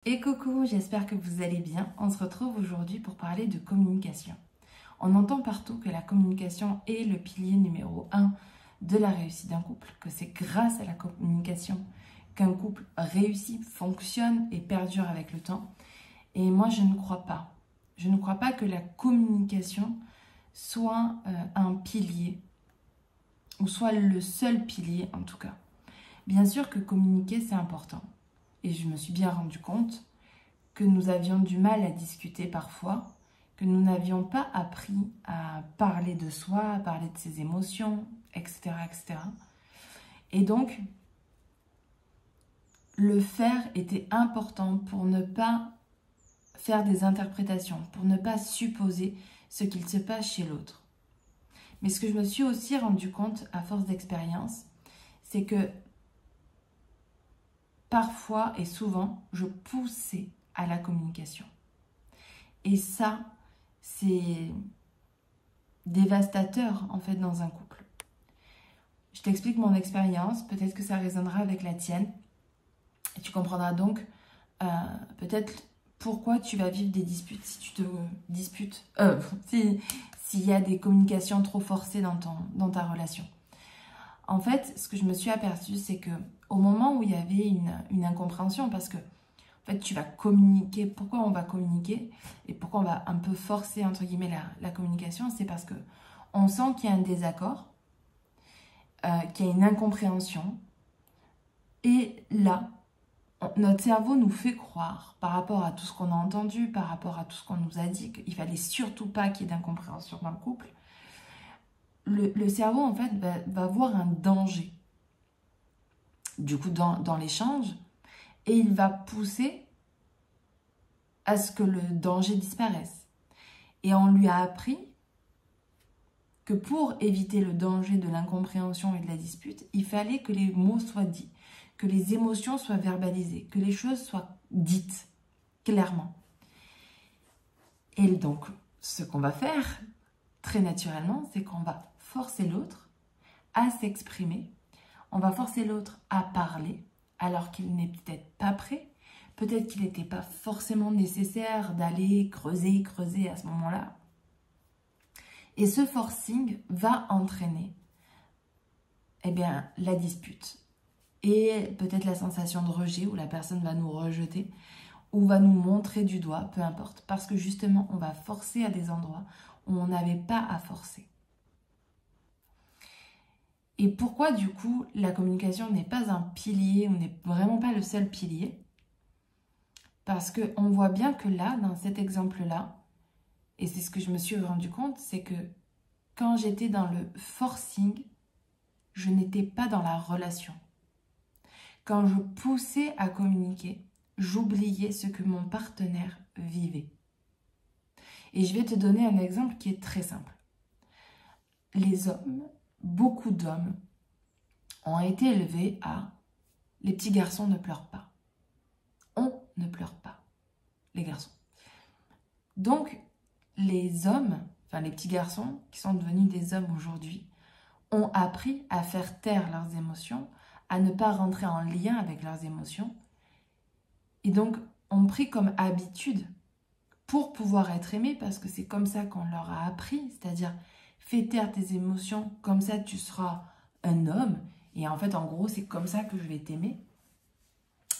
Et coucou, j'espère que vous allez bien. On se retrouve aujourd'hui pour parler de communication. On entend partout que la communication est le pilier numéro 1 de la réussite d'un couple, que c'est grâce à la communication qu'un couple réussit, fonctionne et perdure avec le temps. Et moi, je ne crois pas. Je ne crois pas que la communication soit un pilier, ou soit le seul pilier en tout cas. Bien sûr que communiquer, c'est important. Et je me suis bien rendu compte que nous avions du mal à discuter parfois, que nous n'avions pas appris à parler de soi, à parler de ses émotions, etc., etc. Et donc, le faire était important pour ne pas faire des interprétations, pour ne pas supposer ce qu'il se passe chez l'autre. Mais ce que je me suis aussi rendu compte à force d'expérience, c'est que parfois et souvent, je poussais à la communication. Et ça, c'est dévastateur en fait dans un couple. Je t'explique mon expérience, peut-être que ça résonnera avec la tienne. Et tu comprendras donc peut-être pourquoi tu vas vivre des disputes si tu te disputes, s'il y a des communications trop forcées dans ta relation. En fait, ce que je me suis aperçue, c'est que au moment où il y avait une incompréhension, parce que en fait, tu vas communiquer. Pourquoi on va communiquer et pourquoi on va un peu forcer entre guillemets la communication, c'est parce que on sent qu'il y a un désaccord, qu'il y a une incompréhension, et là, notre cerveau nous fait croire, par rapport à tout ce qu'on a entendu, par rapport à tout ce qu'on nous a dit, qu'il fallait surtout pas qu'il y ait d'incompréhension dans le couple. Le cerveau, en fait, va voir un danger, du coup, dans l'échange, et il va pousser à ce que le danger disparaisse. Et on lui a appris que pour éviter le danger de l'incompréhension et de la dispute, il fallait que les mots soient dits, que les émotions soient verbalisées, que les choses soient dites clairement. Et donc, ce qu'on va faire, très naturellement, c'est qu'on va forcer l'autre à s'exprimer. On va forcer l'autre à parler alors qu'il n'est peut-être pas prêt. Peut-être qu'il n'était pas forcément nécessaire d'aller creuser à ce moment-là. Et ce forcing va entraîner la dispute. Et peut-être la sensation de rejet où la personne va nous rejeter ou va nous montrer du doigt, peu importe. Parce que justement, on va forcer à des endroits où on n'avait pas à forcer. Et pourquoi du coup la communication n'est pas un pilier, ou n'est vraiment pas le seul pilier? Parce qu'on voit bien que là, dans cet exemple-là, et c'est ce que je me suis rendu compte, c'est que quand j'étais dans le forcing, je n'étais pas dans la relation. Quand je poussais à communiquer, j'oubliais ce que mon partenaire vivait. Et je vais te donner un exemple qui est très simple. Les hommes, beaucoup d'hommes, ont été élevés à « les petits garçons ne pleurent pas ». On ne pleure pas, les garçons. Donc, les hommes, enfin les petits garçons qui sont devenus des hommes aujourd'hui, ont appris à faire taire leurs émotions, à ne pas rentrer en lien avec leurs émotions, et donc ont pris comme habitude pour pouvoir être aimés, parce que c'est comme ça qu'on leur a appris, c'est-à-dire fais taire tes émotions, comme ça tu seras un homme, et en fait en gros c'est comme ça que je vais t'aimer.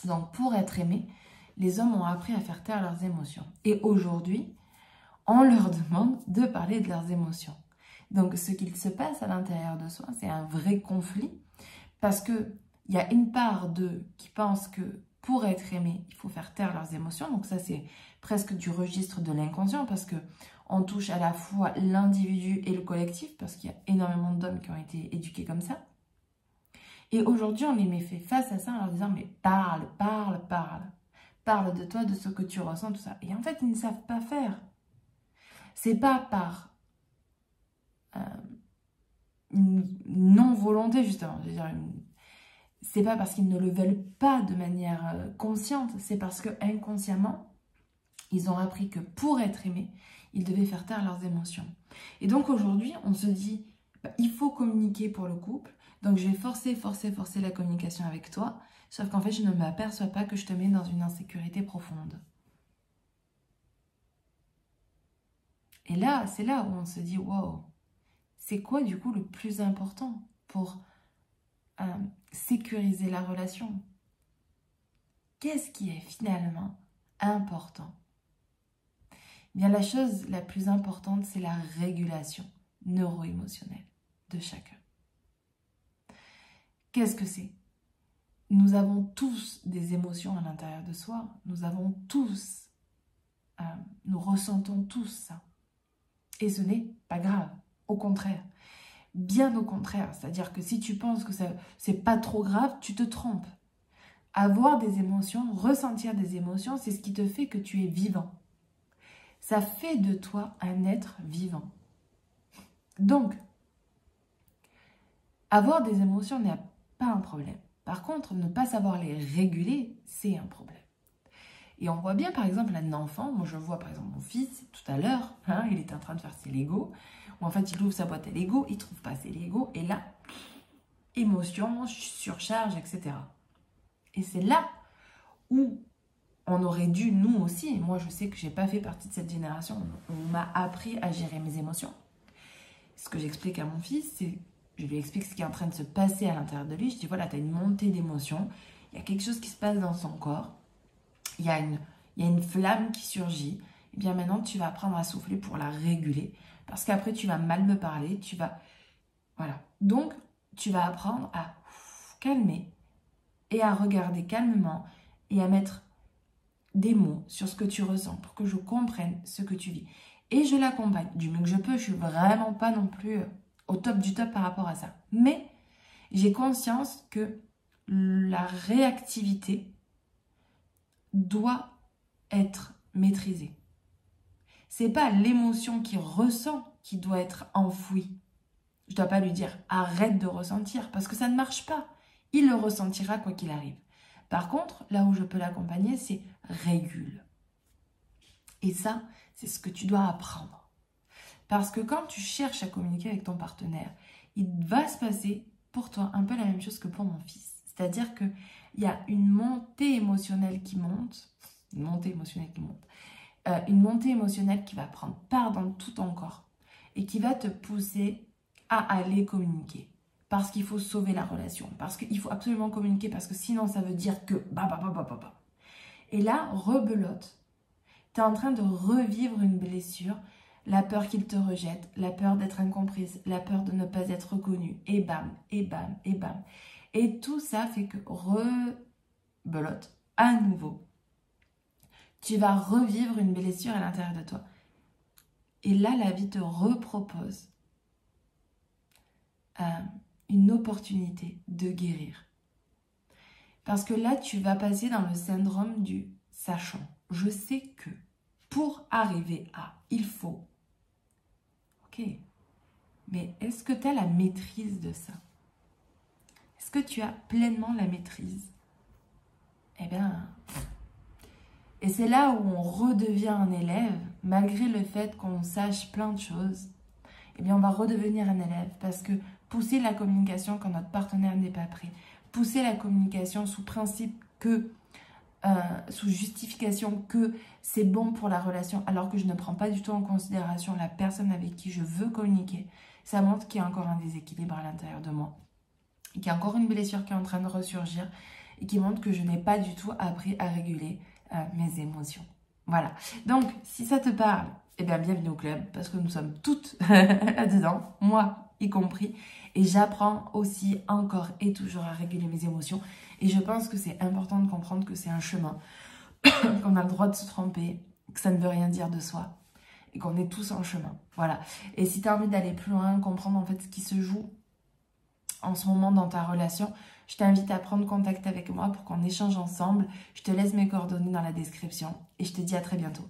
Donc pour être aimé, les hommes ont appris à faire taire leurs émotions. Et aujourd'hui, on leur demande de parler de leurs émotions. Donc ce qu'il se passe à l'intérieur de soi, c'est un vrai conflit, parce qu'il y a une part d'eux qui pense que pour être aimé, il faut faire taire leurs émotions. Donc ça c'est presque du registre de l'inconscient, parce qu'on touche à la fois l'individu et le collectif, parce qu'il y a énormément d'hommes qui ont été éduqués comme ça. Et aujourd'hui, on les met face à ça en leur disant « mais parle, parle, parle. Parle de toi, de ce que tu ressens, tout ça. » Et en fait, ils ne savent pas faire. C'est pas par une non-volonté, justement. Je veux dire, c'est pas parce qu'ils ne le veulent pas de manière consciente. C'est parce que inconsciemment, ils ont appris que pour être aimés, ils devaient faire taire leurs émotions. Et donc aujourd'hui, on se dit il faut communiquer pour le couple. Donc je vais forcer la communication avec toi. Sauf qu'en fait, je ne m'aperçois pas que je te mets dans une insécurité profonde. Et là, c'est là où on se dit, wow, c'est quoi du coup le plus important pour sécuriser la relation? Qu'est-ce qui est finalement important? Eh bien, la chose la plus importante, c'est la régulation neuro-émotionnelle de chacun. Qu'est-ce que c'est? Nous avons tous des émotions à l'intérieur de soi. Nous avons tous, nous ressentons tous ça. Et ce n'est pas grave, au contraire. Bien au contraire, c'est-à-dire que si tu penses que c'est pas trop grave, tu te trompes. Avoir des émotions, ressentir des émotions, c'est ce qui te fait que tu es vivant. Ça fait de toi un être vivant. Donc, avoir des émotions n'est pas un problème. Par contre, ne pas savoir les réguler, c'est un problème. Et on voit bien, par exemple, un enfant, moi je vois par exemple mon fils, tout à l'heure, il était en train de faire ses Legos, où en fait il ouvre sa boîte à Lego, il ne trouve pas ses Legos, et là, émotion, surcharge, etc. Et c'est là où on aurait dû, nous aussi, moi je sais que je n'ai pas fait partie de cette génération, on m'a appris à gérer mes émotions. Ce que j'explique à mon fils, c'est, je lui explique ce qui est en train de se passer à l'intérieur de lui, je dis voilà, tu as une montée d'émotions, il y a quelque chose qui se passe dans son corps, il y a une flamme qui surgit, et bien maintenant tu vas apprendre à souffler pour la réguler, parce qu'après tu vas mal me parler, tu vas... Voilà. Donc tu vas apprendre à calmer et à regarder calmement et à mettre des mots sur ce que tu ressens pour que je comprenne ce que tu vis. Et je l'accompagne du mieux que je peux, je suis vraiment pas non plus au top du top par rapport à ça. Mais j'ai conscience que la réactivité doit être maîtrisée. C'est pas l'émotion qu'il ressent qui doit être enfouie. Je dois pas lui dire arrête de ressentir parce que ça ne marche pas. Il le ressentira quoi qu'il arrive. Par contre, là où je peux l'accompagner, c'est régule. Et ça, c'est ce que tu dois apprendre. Parce que quand tu cherches à communiquer avec ton partenaire, il va se passer pour toi un peu la même chose que pour mon fils. C'est-à-dire qu'il y a une montée émotionnelle qui monte, une montée émotionnelle qui va prendre part dans tout ton corps et qui va te pousser à aller communiquer. Parce qu'il faut sauver la relation, parce qu'il faut absolument communiquer, parce que sinon ça veut dire que... Et là, rebelote, tu es en train de revivre une blessure, la peur qu'il te rejette, la peur d'être incomprise, la peur de ne pas être reconnue, et bam, et bam, et bam. Et tout ça fait que rebelote à nouveau. Tu vas revivre une blessure à l'intérieur de toi. Et là, la vie te repropose une opportunité de guérir. Parce que là, tu vas passer dans le syndrome du sachant. Je sais que pour arriver à, il faut. Ok, mais est-ce que tu as la maîtrise de ça? Est-ce que tu as pleinement la maîtrise? Eh bien, et c'est là où on redevient un élève, malgré le fait qu'on sache plein de choses. Eh bien, on va redevenir un élève parce que pousser la communication quand notre partenaire n'est pas prêt, pousser la communication sous principe que, sous justification que c'est bon pour la relation, alors que je ne prends pas du tout en considération la personne avec qui je veux communiquer, ça montre qu'il y a encore un déséquilibre à l'intérieur de moi, qu'il y a encore une blessure qui est en train de ressurgir et qui montre que je n'ai pas du tout appris à réguler mes émotions. Voilà. Donc, si ça te parle, eh bien, bienvenue au club, parce que nous sommes toutes là-dedans, moi y compris, et j'apprends aussi encore et toujours à réguler mes émotions. Et je pense que c'est important de comprendre que c'est un chemin, qu'on a le droit de se tromper, que ça ne veut rien dire de soi, et qu'on est tous en chemin. Voilà. Et si tu as envie d'aller plus loin, comprendre en fait ce qui se joue en ce moment dans ta relation, je t'invite à prendre contact avec moi pour qu'on échange ensemble. Je te laisse mes coordonnées dans la description et je te dis à très bientôt.